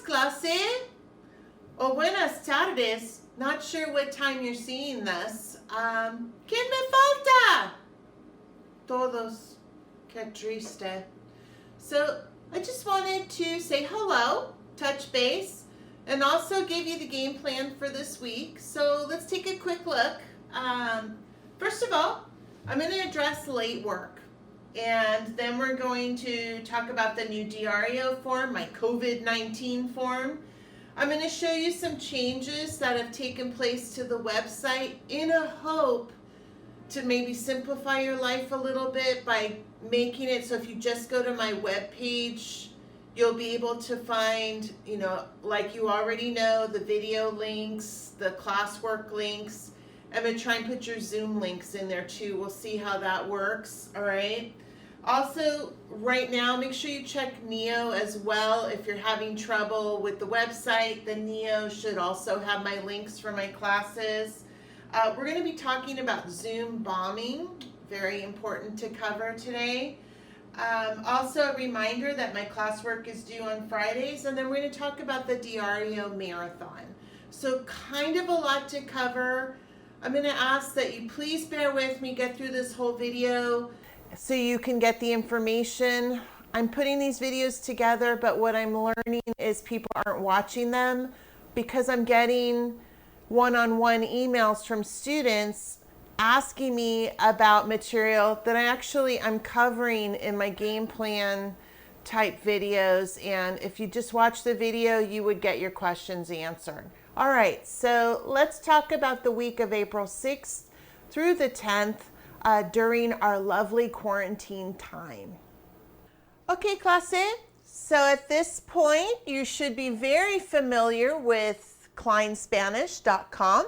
clase. O buenas tardes. Not sure what time you're seeing this. ¿Quién me falta? Todos. Qué triste. So I just wanted to say hello, touch base, and also give you the game plan for this week. So let's take a quick look. First of all, I'm going to address late work. And then we're going to talk about the new diario form, my COVID-19 form. I'm going to show you some changes that have taken place to the website in a hope to maybe simplify your life a little bit by making it so if you just go to my webpage, you'll be able to find, like you already know, the video links, the classwork links. I'm going to try and put your Zoom links in there too. We'll see how that works, all right? Also, right now, make sure you check Neo as well. If you're having trouble with the website, the Neo should also have my links for my classes. We're going to be talking about Zoom bombing, very important to cover today. Also, a reminder that my classwork is due on Fridays, and then we're going to talk about the diario marathon. So kind of a lot to cover. I'm going to ask that you please bear with me, get through this whole video so you can get the information. I'm putting these videos together, but what I'm learning is people aren't watching them because I'm getting one-on-one emails from students asking me about material that I'm covering in my game plan type videos. And if you just watch the video, you would get your questions answered. All right, so let's talk about the week of April 6th through the 10th during our lovely quarantine time. Okay, clase, so at this point, you should be very familiar with ClyneSpanish.com.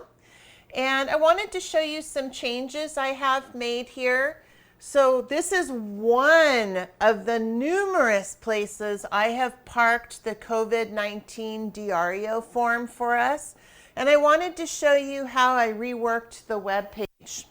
And I wanted to show you some changes I have made here. So this is one of the numerous places I have parked the COVID-19 diario form for us. And I wanted to show you how I reworked the web page.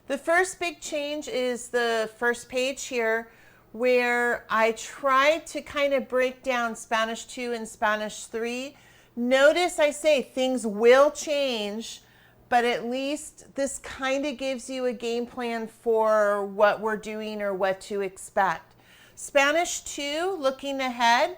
The first big change is the first page here, where I tried to kind of break down Spanish 2 and Spanish 3. Notice I say things will change, but at least this kind of gives you a game plan for what we're doing or what to expect. Spanish 2, looking ahead,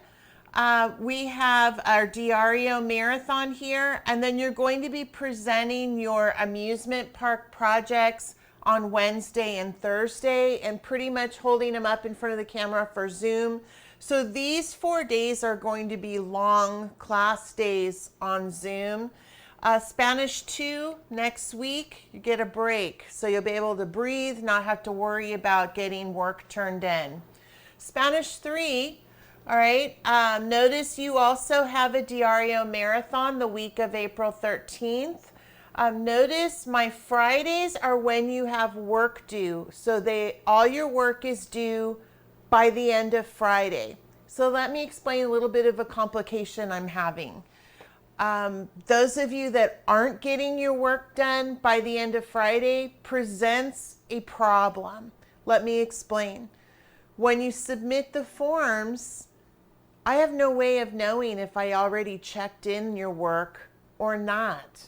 we have our diario marathon here, and then you're going to be presenting your amusement park projects on Wednesday and Thursday and pretty much holding them up in front of the camera for Zoom. So these 4 days are going to be long class days on Zoom. Spanish 2, next week, you get a break. So you'll be able to breathe, not have to worry about getting work turned in. Spanish 3, all right, notice you also have a diario marathon the week of April 13th. Notice my Fridays are when you have work due. So all your work is due by the end of Friday. So let me explain a little bit of a complication I'm having. Those of you that aren't getting your work done by the end of Friday presents a problem. Let me explain. When you submit the forms, I have no way of knowing if I already checked in your work or not.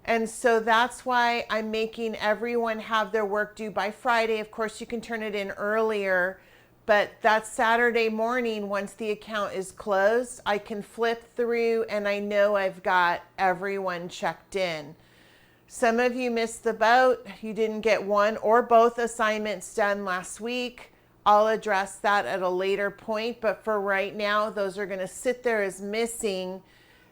And so that's why I'm making everyone have their work due by Friday. Of course, you can turn it in earlier, but that Saturday morning, once the account is closed, I can flip through and I know I've got everyone checked in. Some of you missed the boat. You didn't get one or both assignments done last week. I'll address that at a later point, but for right now, those are going to sit there as missing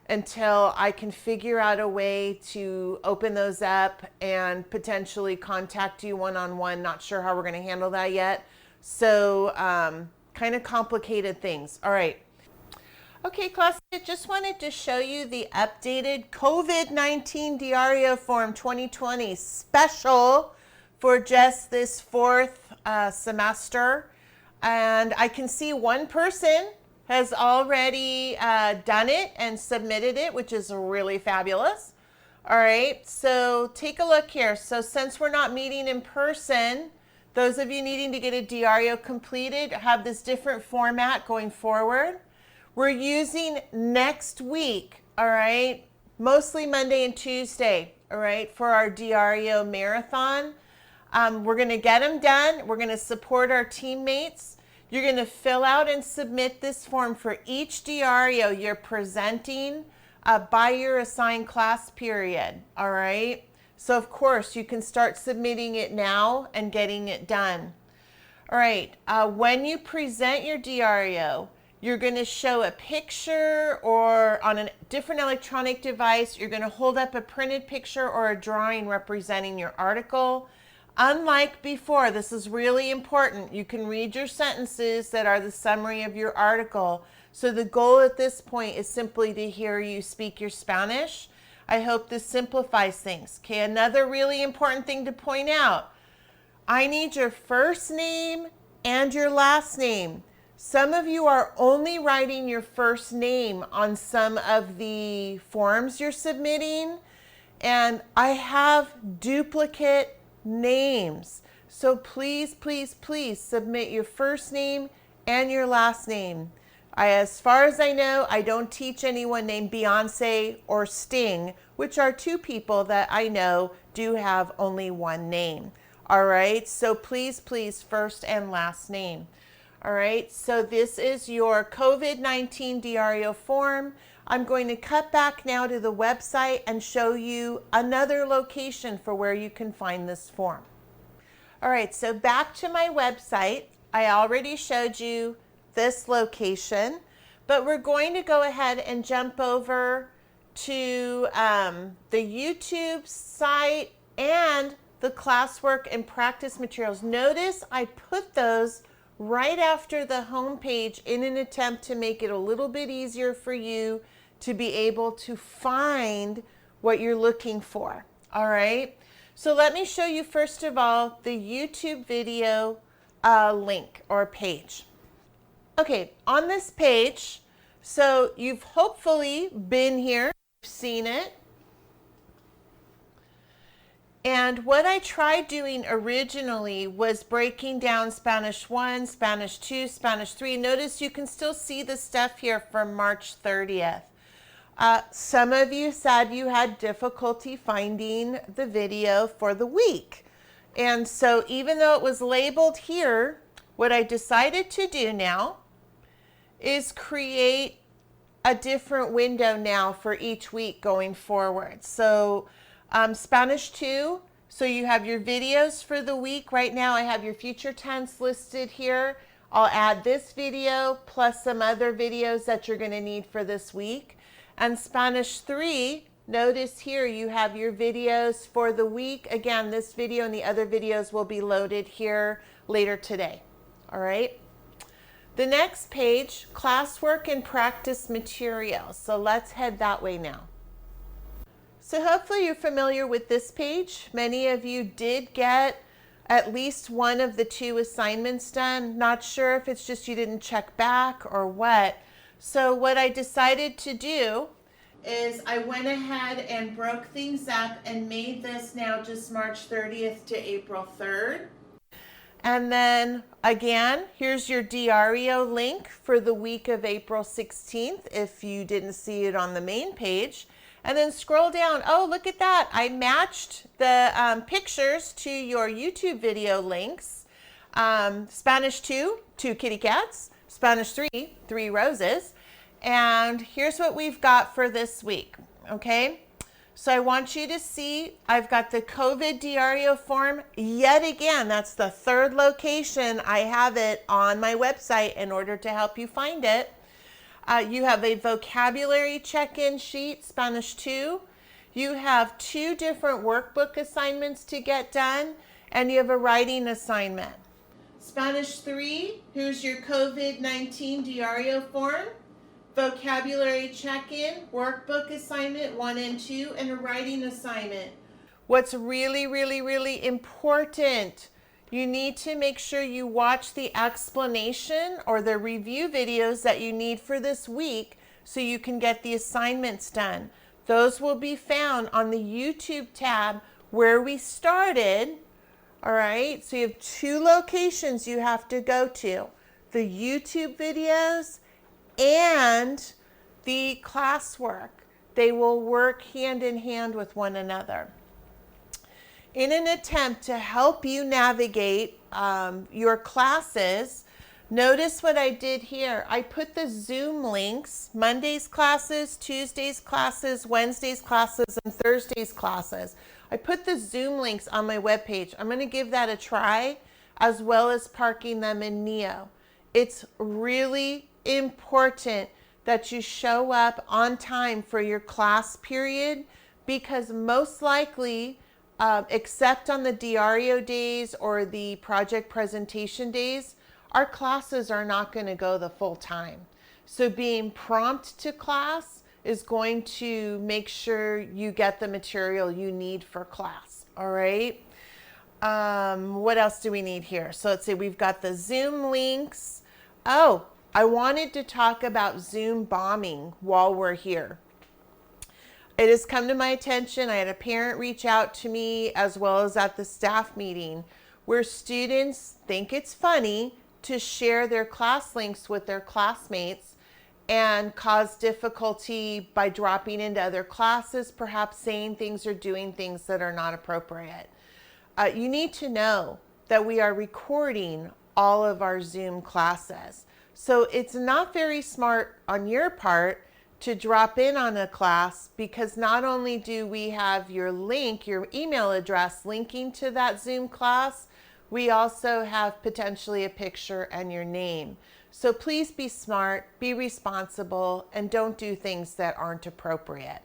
until I can figure out a way to open those up and potentially contact you one-on-one. Not sure how we're going to handle that yet. So kind of complicated things. All right. Okay, class, I just wanted to show you the updated COVID-19 diario form 2020 special for just this fourth semester. And I can see one person has already done it and submitted it, which is really fabulous. All right, so take a look here. So since we're not meeting in person, those of you needing to get a diario completed have this different format going forward. We're using next week, all right? Mostly Monday and Tuesday, all right, for our diario marathon. We're going to get them done. We're going to support our teammates. You're going to fill out and submit this form for each diario you're presenting by your assigned class period, all right? So, of course, you can start submitting it now and getting it done. All right, when you present your diario, you're going to show a picture, or on a different electronic device, you're going to hold up a printed picture or a drawing representing your article. Unlike before, this is really important. You can read your sentences that are the summary of your article. So the goal at this point is simply to hear you speak your Spanish. I hope this simplifies things. Okay, another really important thing to point out. I need your first name and your last name. Some of you are only writing your first name on some of the forms you're submitting, and I have duplicate names. So please, please, please submit your first name and your last name. As far as I know, I don't teach anyone named Beyonce or Sting, which are two people that I know do have only one name. All right, so please, please, first and last name. All right, so this is your COVID-19 diario form. I'm going to cut back now to the website and show you another location for where you can find this form. All right, so back to my website. I already showed you this location, but we're going to go ahead and jump over to the YouTube site and the classwork and practice materials. Notice I put those right after the home page in an attempt to make it a little bit easier for you to be able to find what you're looking for. All right, so let me show you first of all the YouTube video link or page. Okay, on this page, so you've hopefully been here, seen it. And what I tried doing originally was breaking down Spanish 1, Spanish 2, Spanish 3. Notice you can still see the stuff here from March 30th. Some of you said you had difficulty finding the video for the week. And so even though it was labeled here, what I decided to do now is create a different window now for each week going forward. So Spanish 2, so you have your videos for the week. Right now I have your future tense listed here. I'll add this video plus some other videos that you're going to need for this week. And Spanish 3, notice here you have your videos for the week. Again, this video and the other videos will be loaded here later today. All right. The next page, classwork and practice materials. So let's head that way now. So hopefully you're familiar with this page. Many of you did get at least one of the two assignments done. Not sure if it's just you didn't check back or what. So what I decided to do is I went ahead and broke things up and made this now just March 30th to April 3rd. And then again, here's your diario link for the week of April 16th if you didn't see it on the main page. And then scroll down. Oh, look at that. I matched the pictures to your YouTube video links. Spanish 2, 2 kitty cats. Spanish 3, 3 roses. And here's what we've got for this week. Okay. So I want you to see, I've got the COVID diario form yet again. That's the third location I have it on my website in order to help you find it. You have a vocabulary check-in sheet, Spanish 2. You have 2 different workbook assignments to get done, and you have a writing assignment. Spanish 3, here's your COVID-19 diario form, vocabulary check-in, workbook assignment 1 and 2, and a writing assignment. What's really, really, really important, you need to make sure you watch the explanation or the review videos that you need for this week so you can get the assignments done. Those will be found on the YouTube tab where we started. All right, so you have 2 locations you have to go to. The YouTube videos and the classwork. They will work hand in hand with one another. In an attempt to help you navigate your classes, notice what I did here. I put the Zoom links, Monday's classes, Tuesday's classes, Wednesday's classes, and Thursday's classes. I put the Zoom links on my webpage. I'm going to give that a try, as well as parking them in Neo. It's really important that you show up on time for your class period, because most likely, except on the diario days or the project presentation days, our classes are not going to go the full time. So being prompt to class is going to make sure you get the material you need for class. All right. What else do we need here? So let's see, we've got the Zoom links. Oh, I wanted to talk about Zoom bombing while we're here. It has come to my attention. I had a parent reach out to me, as well as at the staff meeting, where students think it's funny to share their class links with their classmates and cause difficulty by dropping into other classes, perhaps saying things or doing things that are not appropriate. You need to know that we are recording all of our Zoom classes. So it's not very smart on your part to drop in on a class, because not only do we have your link, your email address linking to that Zoom class, we also have potentially a picture and your name. So please be smart, be responsible, and don't do things that aren't appropriate.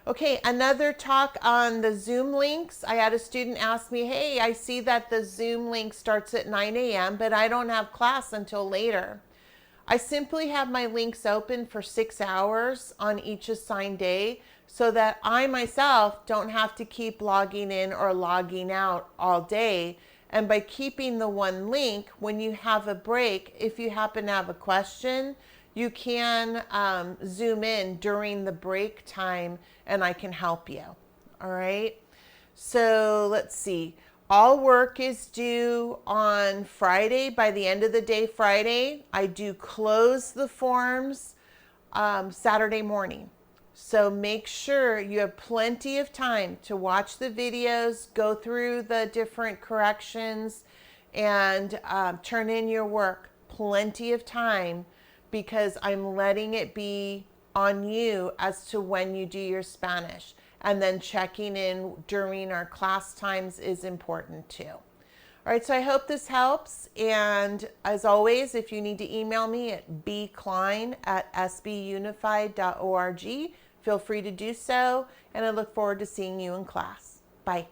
Okay, another talk on the Zoom links. I had a student ask me, hey, I see that the Zoom link starts at 9 a.m., but I don't have class until later. I simply have my links open for 6 hours on each assigned day, so that I myself don't have to keep logging in or logging out all day. And by keeping the one link, when you have a break, if you happen to have a question, you can Zoom in during the break time and I can help you. All right. So let's see. All work is due on Friday. By the end of the day, Friday, I do close the forms Saturday morning. So make sure you have plenty of time to watch the videos, go through the different corrections, and turn in your work. Plenty of time, because I'm letting it be on you as to when you do your Spanish. And then checking in during our class times is important too. All right, so I hope this helps. And as always, if you need to email me at bclyne@sbunified.org, feel free to do so. And I look forward to seeing you in class. Bye.